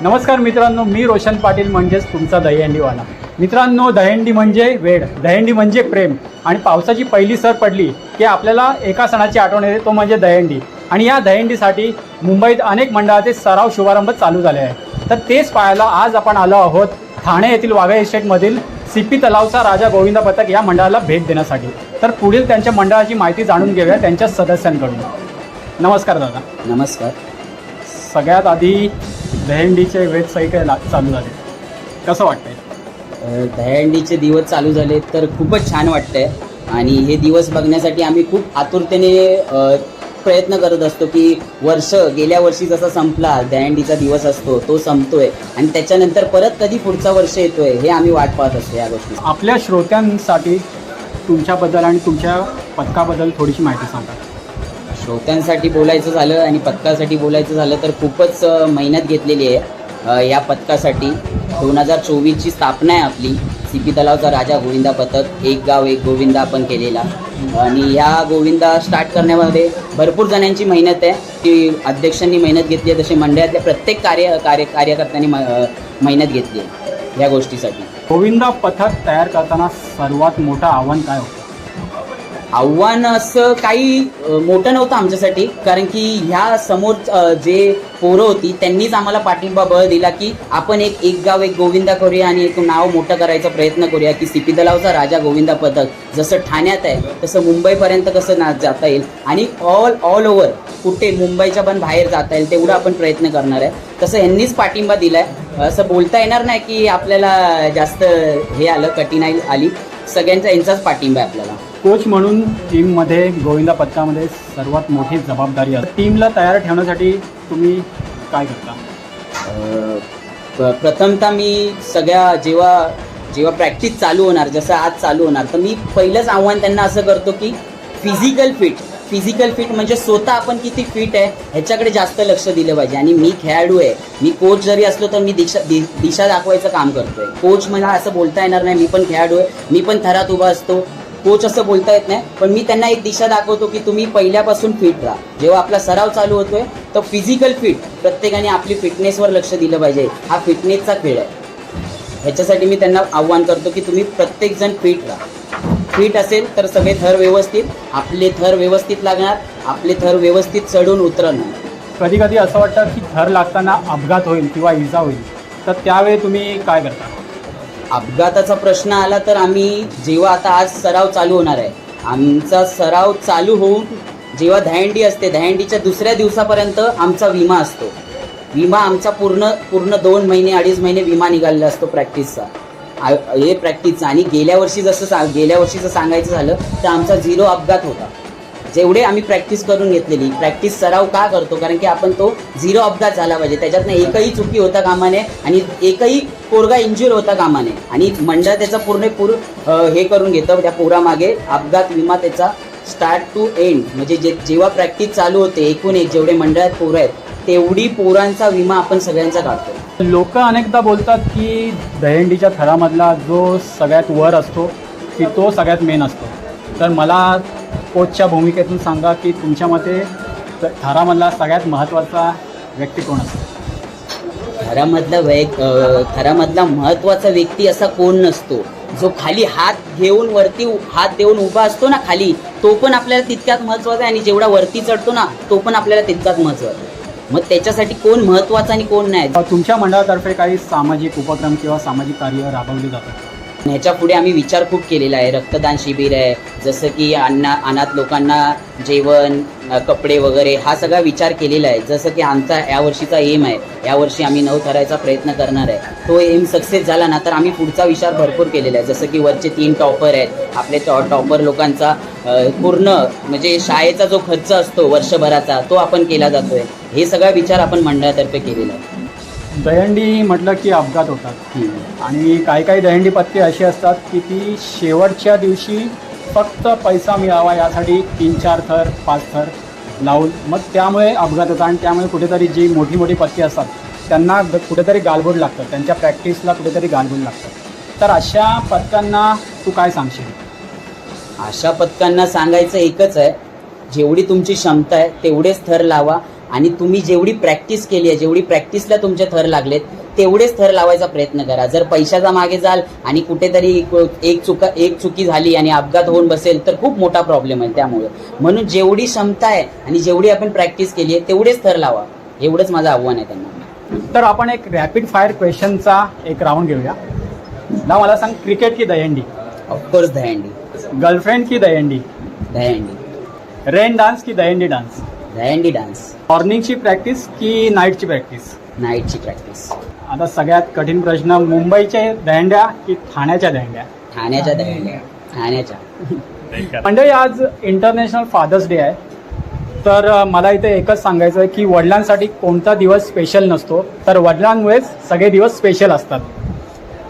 नमस्कार मित्रांनो, मी रोशन पाटील म्हणजेच तुमचा दहीहंडीवाला. मित्रांनो, दहीहंडी म्हणजे वेळ, दहीहंडी म्हणजे प्रेम. आणि पावसाची पहिली सर पडली की आपल्याला एका सणाची आठवण येते, तो म्हणजे दहीहंडी. आणि या दहीहंडीसाठी मुंबईत अनेक मंडळाचे सराव शुभारंभ चालू झाले आहे. तर तेच पाहायला आज आपण आलो आहोत ठाणे येथील वाघा इस्टेटमधील सीपी तलावचा राजा गोविंदा पथक या मंडळाला भेट देण्यासाठी. तर पुढील त्यांच्या मंडळाची माहिती जाणून घेऊया त्यांच्या सदस्यांकडून. नमस्कार दादा. नमस्कार. सगळ्यात आधी दहीहंडीचे वेबसाईट चालू झाले, कसं वाटतंय? दहीहंडीचे दिवस चालू झाले तर खूपच छान वाटतंय. आणि हे दिवस बघण्यासाठी आम्ही खूप आतुरतेने प्रयत्न करत असतो की गेल्या वर्षी जसा संपला दहीहंडीचा दिवस असतो तो संपतोय आणि त्याच्यानंतर परत कधी पुढचा वर्ष येतोय हे आम्ही वाट पाहत असतो या गोष्टी. आपल्या श्रोत्यांसाठी तुमच्याबद्दल आणि तुमच्या पथकाबद्दल थोडीशी माहिती सांगा. श्रोत्यांसाठी बोलायचं झालं आणि पथकासाठी बोलायचं झालं तर खूपच मेहनत घेतलेली आहे या पथकासाठी. 2024ची स्थापना आहे आपली सीपी तलावचा राजा गोविंदा पथक. एक गाव एक गोविंदा आपण केलेला. आणि या गोविंदा स्टार्ट करण्यामध्ये भरपूर जणांची मेहनत आहे की अध्यक्षांनी मेहनत घेतली आहे, तसे मंडळातल्या प्रत्येक कार्यकर्त्यांनी मेहनत घेतली आहे या गोष्टीसाठी. गोविंदा पथक तयार करताना सर्वात मोठं आव्हान काय होतं? आव्हान असं काही मोठं नव्हतं आमच्यासाठी, कारण की ह्या समोर जे पोरं होती त्यांनीच आम्हाला पाठिंबा बळ दिला की आपण एक गाव एक गोविंदा करूया आणि एक नाव मोठं करायचा प्रयत्न करूया की सीपी तलावचा राजा गोविंदा पथक जसं ठाण्यात आहे तसं मुंबईपर्यंत कसं जाता येईल आणि ऑल ओव्हर कुठे मुंबईच्या पण बाहेर जाता येईल तेवढा आपण प्रयत्न करणार आहे. तसं यांनीच पाठिंबा दिला आहे. असं बोलता येणार नाही की आपल्याला जास्त हे आलं, कठीणाई आली. सगळ्यांचा यांचाच पाठिंबा आहे आपल्याला. कोच म्हणून टीममध्ये गोविंदा पथकामध्ये सर्वात मोठी जबाबदारी असते. टीमला तयार ठेवण्यासाठी तुम्ही काय करता? प्रथमतः मी जेव्हा प्रॅक्टिस चालू होणार, जसं आज चालू होणार, तर मी पहिलंच आव्हान त्यांना असं करतो की फिजिकल फिट म्हणजे स्वतः आपण किती फिट आहे ह्याच्याकडे जास्त लक्ष दिलं पाहिजे. आणि मी खेळाडू आहे, मी कोच जरी असलो तर मी दिशा दाखवायचं काम करतोय. कोच मला असं बोलता येणार नाही, मी पण खेळाडू आहे, मी पण थरात उभा असतो. कोच असं बोलता येत नाही, पण मी त्यांना एक दिशा दाखवतो की तुम्ही पहिल्यापासून फिट राहा. जेव्हा आपला सराव चालू होतोय तर फिजिकल फिट, प्रत्येकाने आपली फिटनेसवर लक्ष दिलं पाहिजे. हा फिटनेसचा खेळ आहे. ह्याच्यासाठी मी त्यांना आव्हान करतो की तुम्ही प्रत्येकजण फिट राहा. फिट असेल तर सगळे थर व्यवस्थित, आपले थर व्यवस्थित लागणार, आपले थर व्यवस्थित चढून उतरणार. कधी कधी असं वाटतं की थर लागताना अपघात होईल किंवा इजा होईल, तर त्यावेळी तुम्ही काय करता? अपघाताचा प्रश्न आला तर आम्ही जेव्हा आता आज सराव चालू होणार आहे, आमचा सराव चालू होऊन जेव्हा दहीहंडी असते, दहीहंडीच्या दुसऱ्या दिवसापर्यंत आमचा विमा असतो. विमा आमचा पूर्ण 2 महिने 2.5 महिने विमा निघालेला असतो प्रॅक्टिसचा. हे प्रॅक्टिसचा. आणि गेल्या वर्षीचं सांगायचं झालं तर आमचा 0 अपघात होता. जेवढे आम्ही प्रॅक्टिस करून घेतलेली, प्रॅक्टिस सराव का करतो, कारण की आपण तो 0 अपघात झाला पाहिजे, त्याच्यातनं एकही चुकी होता कामा नये आणि एकही पोरगा इंज्युअर होता कामा नये. आणि मंडळ त्याचा पूर्ण हे करून घेतं. त्या पोरामागे अपघात विमा त्याचा स्टार्ट टू एंड, म्हणजे जेव्हा प्रॅक्टिस चालू होते एकूण एक जेवढे मंडळात पोरं आहेत तेवढी पोरांचा विमा आपण सगळ्यांचा काढतो. लोक अनेकदा बोलतात की दहीहंडीच्या थरामधला जो सगळ्यात वर असतो की तो सगळ्यात मेन असतो. तर मला कोचच्या भूमिकेतून सांगा की तुमच्या मते थरामधला सगळ्यात महत्त्वाचा व्यक्ती कोण असतो? थरामधला महत्त्वाचा व्यक्ती असा कोण नसतो. जो खाली हात घेऊन वरती हात देऊन उभा असतो ना खाली, तो पण आपल्याला तितक्यात महत्त्वाचा आहे. आणि जेवढा वरती चढतो ना तो पण आपल्याला तितकाच महत्त्वाचा आहे. मग त्याच्यासाठी कोण महत्त्वाचं आणि कोण नाही. तुमच्या मंडळातर्फे काही सामाजिक उपक्रम किंवा सामाजिक कार्य राबवले जातात? ह्याच्या पुढे आम्ही विचार खूप केलेला आहे. रक्तदान शिबिर आहे, जसं की अनाथ लोकांना जेवण, कपडे वगैरे हा सगळा विचार केलेला आहे. जसं की आमचा यावर्षीचा एम आहे, यावर्षी आम्ही 9 थरायचा प्रयत्न करणार आहे. तो एम सक्सेस झाला ना तर आम्ही पुढचा विचार भरपूर केलेला आहे. जसं की वरचे 3 टॉपर आहेत, आपले टॉपर लोकांचा पूर्ण म्हणजे शाळेचा जो खर्च असतो वर्षभराचा तो आपण केला जातोय. हे सगळा विचार आपण मंडळातर्फे केलेला आहे. दहीहंडी म्हटलं की अपघात होतात आणि काही दहीहंडी पथके अशी असतात की ती शेवटच्या दिवशी फक्त पैसा मिळावा यासाठी 3-4 थर 5 थर लावून मग त्यामुळे अपघात होतात. आणि त्यामुळे कुठेतरी जी मोठी पथके असतात त्यांना कुठेतरी गालबोट लागतं, त्यांच्या प्रॅक्टिसला कुठेतरी गालबोट लागतं. तर अशा पथकांना तू काय सांगशील? अशा पथकांना सांगायचं एकच आहे, जेवढी तुमची क्षमता आहे तेवढेच थर लावा आणि तुम्ही जेवढी प्रॅक्टिस केली आहे, जेवढी प्रॅक्टिसला तुमचे थर लागलेत तेवढेच थर लावायचा प्रयत्न करा. जर पैशाचा मागे जाल आणि कुठेतरी एक चुकी झाली आणि अपघात होऊन बसेल तर खूप मोठा प्रॉब्लेम आहे. त्यामुळे म्हणून जेवढी क्षमता आहे आणि जेवढी आपण प्रॅक्टिस केली आहे तेवढेच थर लावा, एवढंच माझं आव्हान आहे त्यांना. तर आपण एक रॅपिड फायर क्वेश्चनचा एक राऊंड घेऊया. ना मला सांग, क्रिकेट की दहीहंडी? ऑफकोर्स दहीहंडी. गर्लफ्रेंड की दहीहंडी? दहीहंडी. रेन डान्स की दहीहंडी डान्स? दहीहंडी डान्स. मॉर्निंगची प्रॅक्टिस की नाईटची प्रॅक्टिस? नाईटची प्रॅक्टिस. आता सगळ्यात कठीण प्रश्न, मुंबईच्या दहीहंड्या की ठाण्याच्या दहीहंड्या? ठाण्याच्या दहीहंड्या. ठाण्याच्या. मंडळी, आज इंटरनॅशनल फादर्स डे आहे. तर मला इथे एकच सांगायचं आहे की वडिलांसाठी कोणता दिवस स्पेशल नसतो, तर वडिलांमुळेच सगळे दिवस स्पेशल असतात.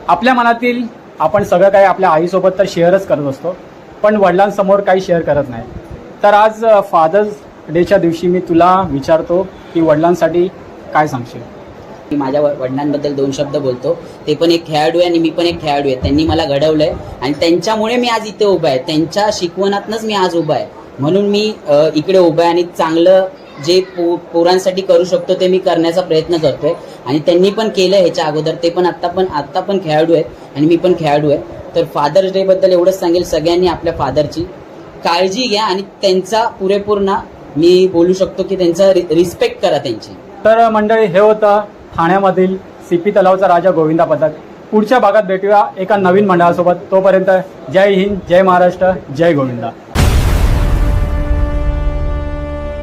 आपल्या मनातील आपण सगळं काही आपल्या आईसोबत तर शेअरच करत असतो, पण वडिलांसमोर काही शेअर करत नाही. तर आज फादर्स डेच्या दिवशी मी तुला विचारतो की वडिलांसाठी काय सांगशील? मी माझ्या वडिलांबद्दल 2 शब्द बोलतो. ते पण एक खेळाडू आहे आणि मी पण एक खेळाडू आहे. त्यांनी मला घडवलंय आणि त्यांच्यामुळे मी आज इथे उभा आहे. त्यांच्या शिकवणातनंच मी आज उभा आहे. म्हणून मी इकडे उभा आहे आणि चांगलं जे पोरांसाठी करू शकतो ते मी करण्याचा प्रयत्न करतोय. आणि त्यांनी पण केलं ह्याच्या अगोदर. ते पण आत्ता पण खेळाडू आहेत आणि मी पण खेळाडू आहे. तर फादर्स डे बद्दल एवढंच सांगेल, सगळ्यांनी आपल्या फादरची काळजी घ्या आणि त्यांचा पुरेपूर ना मी बोलू शकतो की त्यांचा रिस्पेक्ट करा त्यांची. तर मंडळी, हे होतं ठाण्यामधील सीपी तलावचा राजा गोविंदा पथक. पुढच्या भागात भेटूया एका नवीन मंडळासोबत. तोपर्यंत जय हिंद, जय महाराष्ट्र, जय गोविंदा.